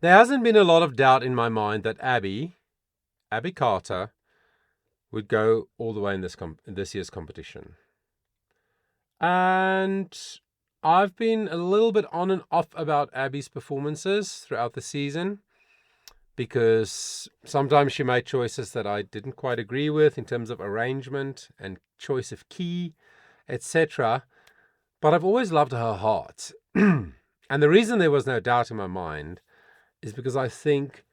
there hasn't been a lot of doubt in my mind that Abi Carter, would go all the way in this year's competition. And I've been a little bit on and off about Abi's performances throughout the season, because sometimes she made choices that I didn't quite agree with in terms of arrangement and choice of key, etc. But I've always loved her heart. And the reason there was no doubt in my mind is because I think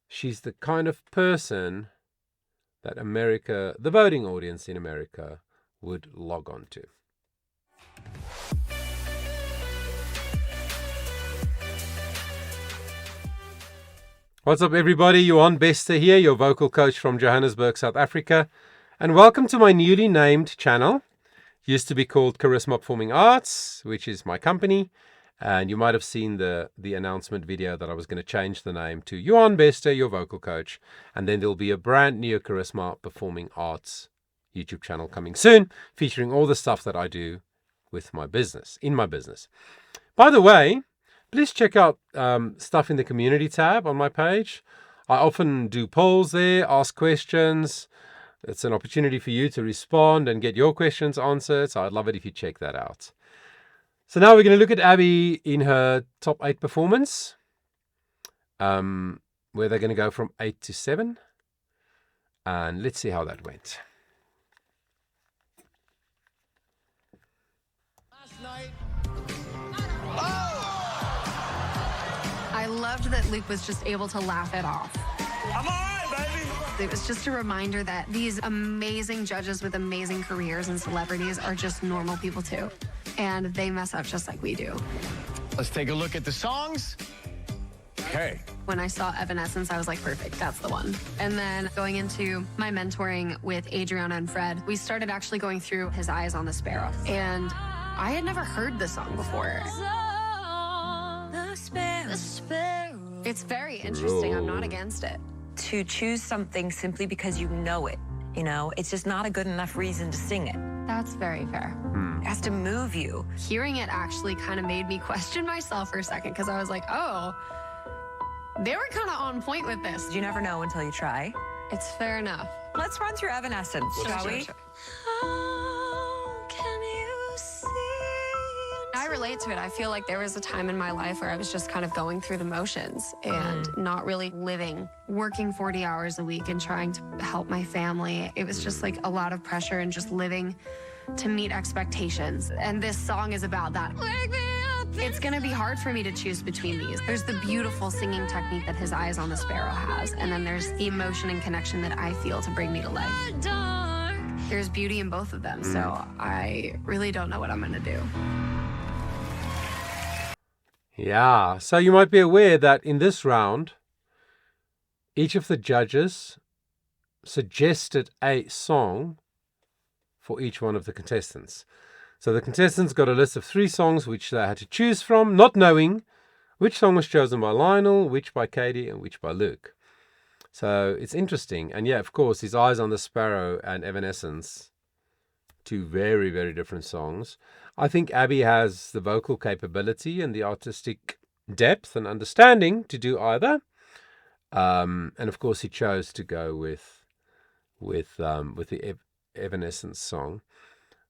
she's the kind of person that America, the voting audience in America, would log on to. What's up, everybody? Johan Bester here, your vocal coach from Johannesburg, South Africa. And welcome to my newly named channel. Used to be called Charisma Performing Arts, which is my company. And you might have seen the announcement video that I was going to change the name to Johan Bester, your vocal coach. And then there'll be a brand new Charisma Performing Arts YouTube channel coming soon, featuring all the stuff that I do with my business, in my business. By the way, please check out stuff in the community tab on my page. I often do polls there, ask questions. It's an opportunity for you to respond and get your questions answered. So I'd love it if you check that out. So now we're going to look at Abi in her top 8 performance, where they're going to go from 8 to 7. And let's see how that went. Last night. I loved that Luke was just able to laugh it off. I'm all right, baby. It was just a reminder that these amazing judges with amazing careers and celebrities are just normal people too. And they mess up just like we do. Let's take a look at the songs. Okay. When I saw Evanescence, I was like, perfect, that's the one. And then going into my mentoring with Adriana and Fred, we started actually going through His Eyes on the Sparrow. And I had never heard the song before. It's very interesting. I'm not against it. To choose something simply because you know it, it's just not a good enough reason to sing it. That's very fair. It has to move you. Hearing it actually kind of made me question myself for a second, because I was like, oh, they were kind of on point with this. You never know until you try. It's fair enough. Let's run through Evanescence, shall we? I relate to it. I feel like there was a time in my life where I was just kind of going through the motions and not really living, working 40 hours a week and trying to help my family. It was just like a lot of pressure and just living to meet expectations. And this song is about that. It's going to be hard for me to choose between these. There's the beautiful singing technique that His Eyes on the Sparrow has, and then there's the emotion and connection that I feel to bring me to life. There's beauty in both of them, so I really don't know what I'm going to do. Yeah, so you might be aware that in this round, each of the judges suggested a song for each one of the contestants. So the contestants got a list of 3 songs which they had to choose from, not knowing which song was chosen by Lionel, which by Katie, and which by Luke. So it's interesting. And yeah, of course, His Eyes on the Sparrow and Evanescence, 2 very, very different songs. I think Abi has the vocal capability and the artistic depth and understanding to do either. And of course, he chose to go with the Evanescence song,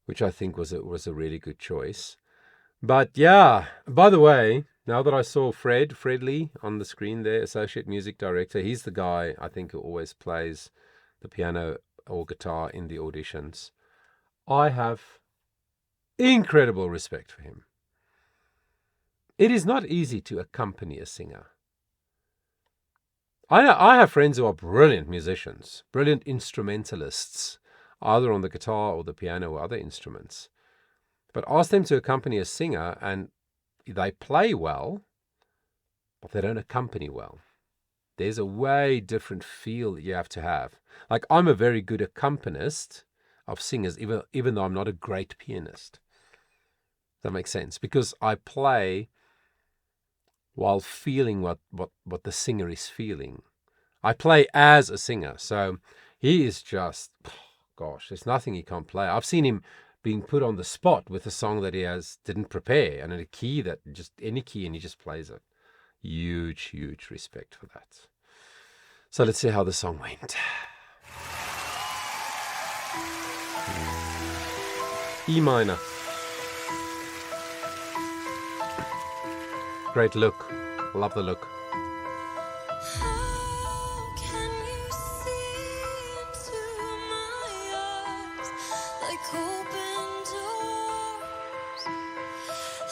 which I think was a really good choice. But yeah, by the way, now that I saw Fred Lee on the screen there, Associate Music Director, he's the guy I think who always plays the piano or guitar in the auditions. I have incredible respect for him. It is not easy to accompany a singer. I have friends who are brilliant musicians, brilliant instrumentalists, either on the guitar or the piano or other instruments. But ask them to accompany a singer and they play well, but they don't accompany well. There's a way different feel that you have to have. Like, I'm a very good accompanist of singers, even though I'm not a great pianist. That makes sense, because I play while feeling what the singer is feeling. I play as a singer, so he is just, gosh, there's nothing he can't play. I've seen him being put on the spot with a song that he didn't prepare, and in a key that just any key, and he just plays it. Huge, huge respect for that. So let's see how the song went. E minor. Great look. Love the look. How can you see into my eyes like open doors,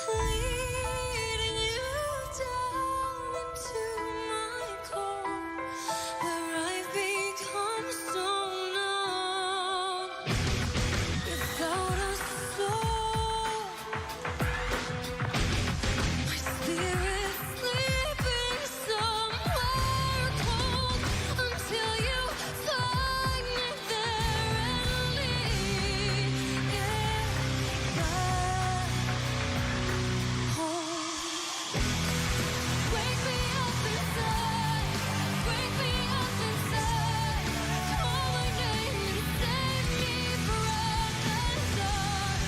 leading you down into my core, where I've become so numb without a soul. My spirit sleeping somewhere cold until you find me there and lead it back home. Wake me up inside, wake me up inside. Call my name to save me from the dark.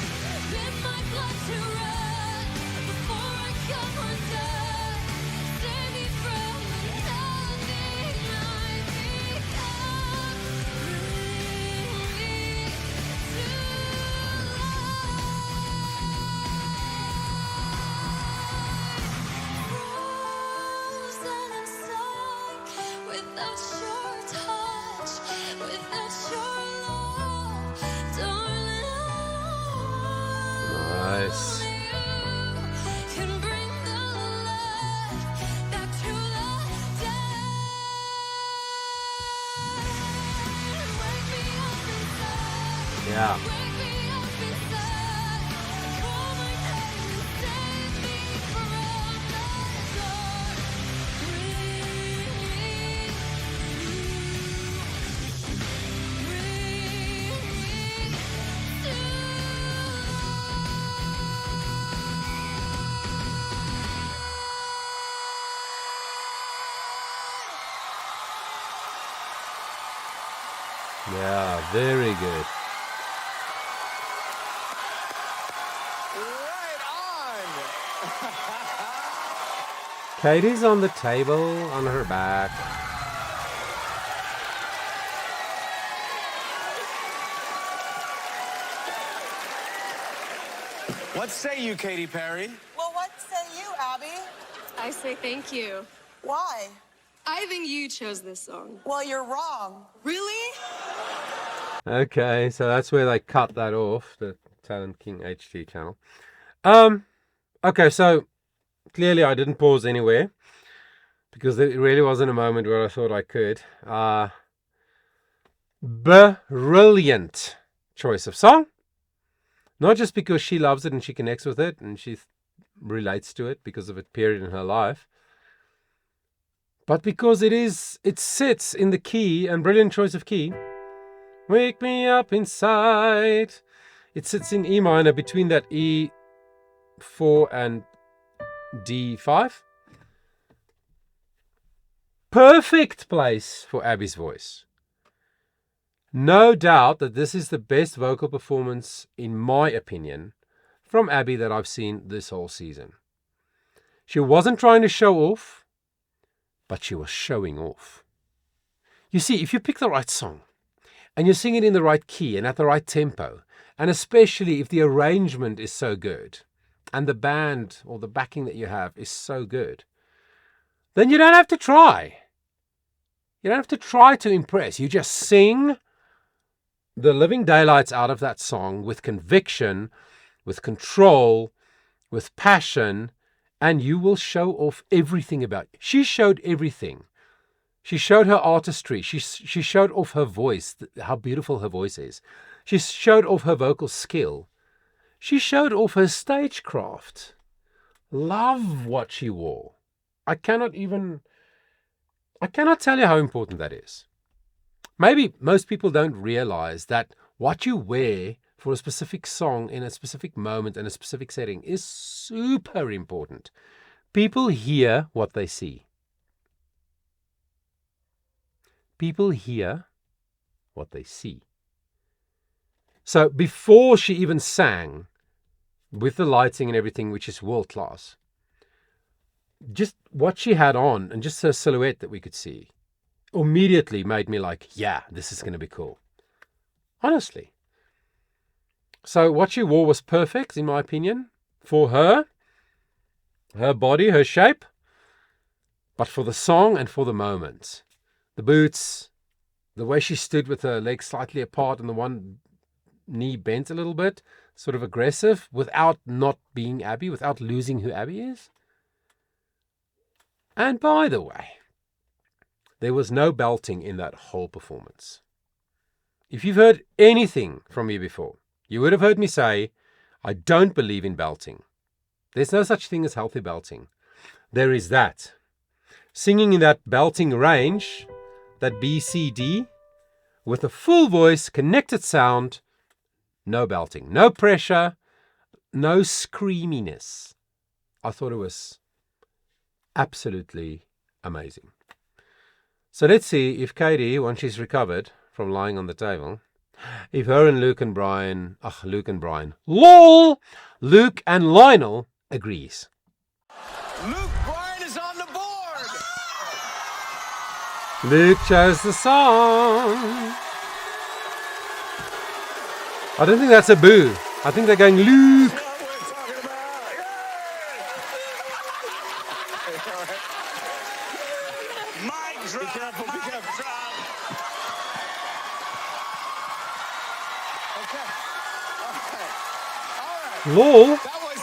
Bid my blood to run before I come undone. Save me from the nothing I become. Bring me to frozen inside, without your touch, without your love, darling. Nice. Only you can bring the light back to the dead. Wake me up inside. Yeah. Wake me up inside. Call my name and save me from the dark. Bring me Yeah, very good. Right on. Katie's on the table on her back. What say you, Katy Perry? Well, what say you, Abby? I say thank you. Why? I think you chose this song. Well, you're wrong. Really? Okay, so that's where they cut that off, the Talent King HD channel. Okay, so clearly I didn't pause anywhere because it really wasn't a moment where I thought I could. Brilliant choice of song. Not just because she loves it and she connects with it and she relates to it because of a period in her life, but because it sits in the key, and brilliant choice of key. Wake me up inside. It sits in E minor between that E4 and D5. Perfect place for Abby's voice. No doubt that this is the best vocal performance, in my opinion, from Abi that I've seen this whole season. She wasn't trying to show off, but she was showing off. You see, if you pick the right song, and you sing it in the right key and at the right tempo, and especially if the arrangement is so good, and the band or the backing that you have is so good, then you don't have to try. You don't have to try to impress. You just sing the living daylights out of that song with conviction, with control, with passion, and you will show off everything about you. She showed everything. She showed her artistry. She showed off her voice, how beautiful her voice is. She showed off her vocal skill. She showed off her stagecraft. Love what she wore. I cannot tell you how important that is. Maybe most people don't realize that what you wear for a specific song in a specific moment in a specific setting is super important. People hear what they see. People hear what they see. So before she even sang, with the lighting and everything, which is world class, just what she had on and just her silhouette that we could see immediately made me like, yeah, this is going to be cool. Honestly. So what she wore was perfect, in my opinion, for her body, her shape, but for the song and for the moment. The boots, the way she stood with her legs slightly apart and the one knee bent a little bit, sort of aggressive, without not being Abi, without losing who Abi is. And by the way, there was no belting in that whole performance. If you've heard anything from me before, you would have heard me say, I don't believe in belting. There's no such thing as healthy belting. There is that. Singing in that belting range, that B, C, D, with a full voice, connected sound, no belting, no pressure, no screaminess. I thought it was absolutely amazing. So let's see if Katie, once she's recovered from lying on the table, if her and Luke and Lionel agrees. Luke Bryan is on the board. Luke chose the song. I don't think that's a boo. I think they're going, Luke. That's what we're talking about. Yay! Mic drop. Be careful. Be careful. Drop. Okay. All right. Lol. That was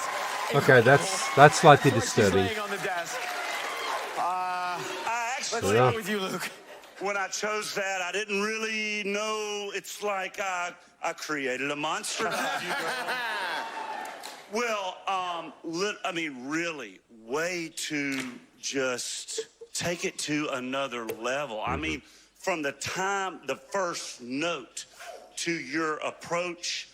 Okay, that's slightly disturbing. laying on the desk. I actually, Yeah. With you, Luke. when I chose that, I didn't really know. It's like I created a monster. Well, I mean, really, way to just take it to another level. I mean, from the time, the first note to your approach,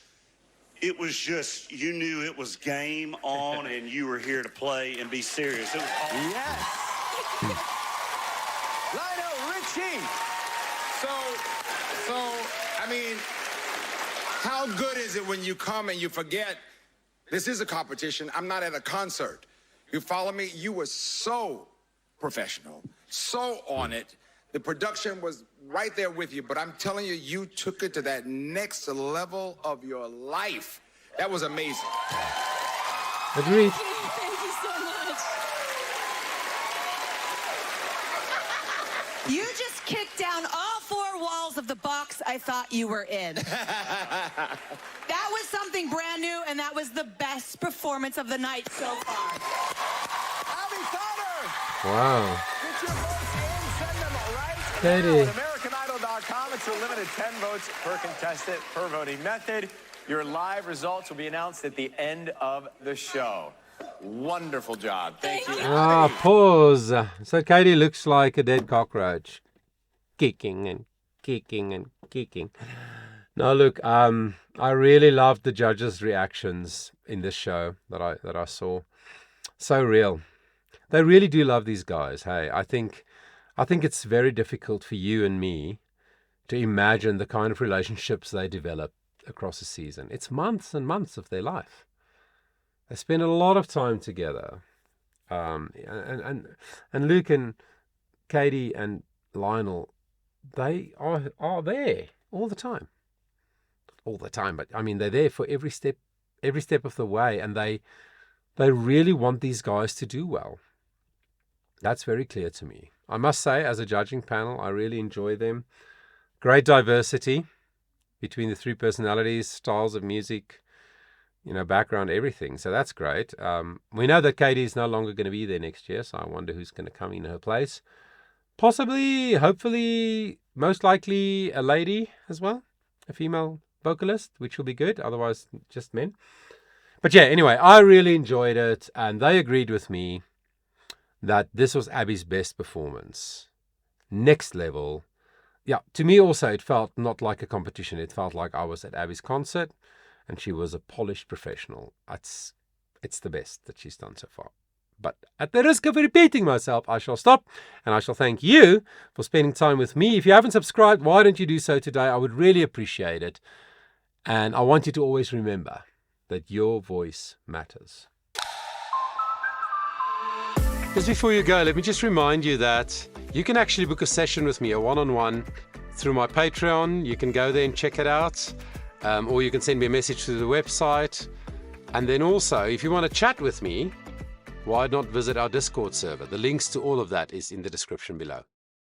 it was just, you knew it was game on and you were here to play and be serious. It was awesome. Yes. Lionel Richie. So, I mean, how good is it when you come and you forget this is a competition? I'm not at a concert. You follow me? You were so professional, so on it. The production was right there with you, but I'm telling you, you took it to that next level of your life. That was amazing. Agreed. Thank you so much. You just kicked down all four walls of the box I thought you were in. That was something brand new, and that was the best performance of the night so far. Abi CARTER. Wow. Get your votes in. Send them right Katie. now at AmericanIdol.com. It's a limited 10 votes per contestant per voting method. Your live results will be announced at the end of the show. Wonderful job. Thank you. Ah, pause. So Katie looks like a dead cockroach. Kicking and kicking and kicking. Now look, I really loved the judges' reactions in this show that I saw. So real. They really do love these guys. Hey, I think it's very difficult for you and me to imagine the kind of relationships they develop across a season. It's months and months of their life. They spend a lot of time together. And Luke and Katie and Lionel, they are there all the time. All the time, but I mean they're there for every step of the way, and they really want these guys to do well. That's very clear to me. I must say, as a judging panel, I really enjoy them. Great diversity between the three personalities, styles of music, background, everything. So that's great. We know that Katie is no longer going to be there next year, so I wonder who's going to come in her place. Possibly, hopefully, most likely a lady as well, a female vocalist, which will be good. Otherwise, just men. But yeah, anyway, I really enjoyed it, and they agreed with me that this was Abi's best performance. Next level. Yeah, to me also, it felt not like a competition. It felt like I was at Abi's concert, and she was a polished professional. It's the best that she's done so far. But at the risk of repeating myself, I shall stop, and I shall thank you for spending time with me. If you haven't subscribed, why don't you do so today? I would really appreciate it. And I want you to always remember that your voice matters. Just before you go, let me just remind you that you can actually book a session with me, a one-on-one, through my Patreon. You can go there and check it out, or you can send me a message through the website. And then also, if you want to chat with me, why not visit our Discord server? The links to all of that is in the description below.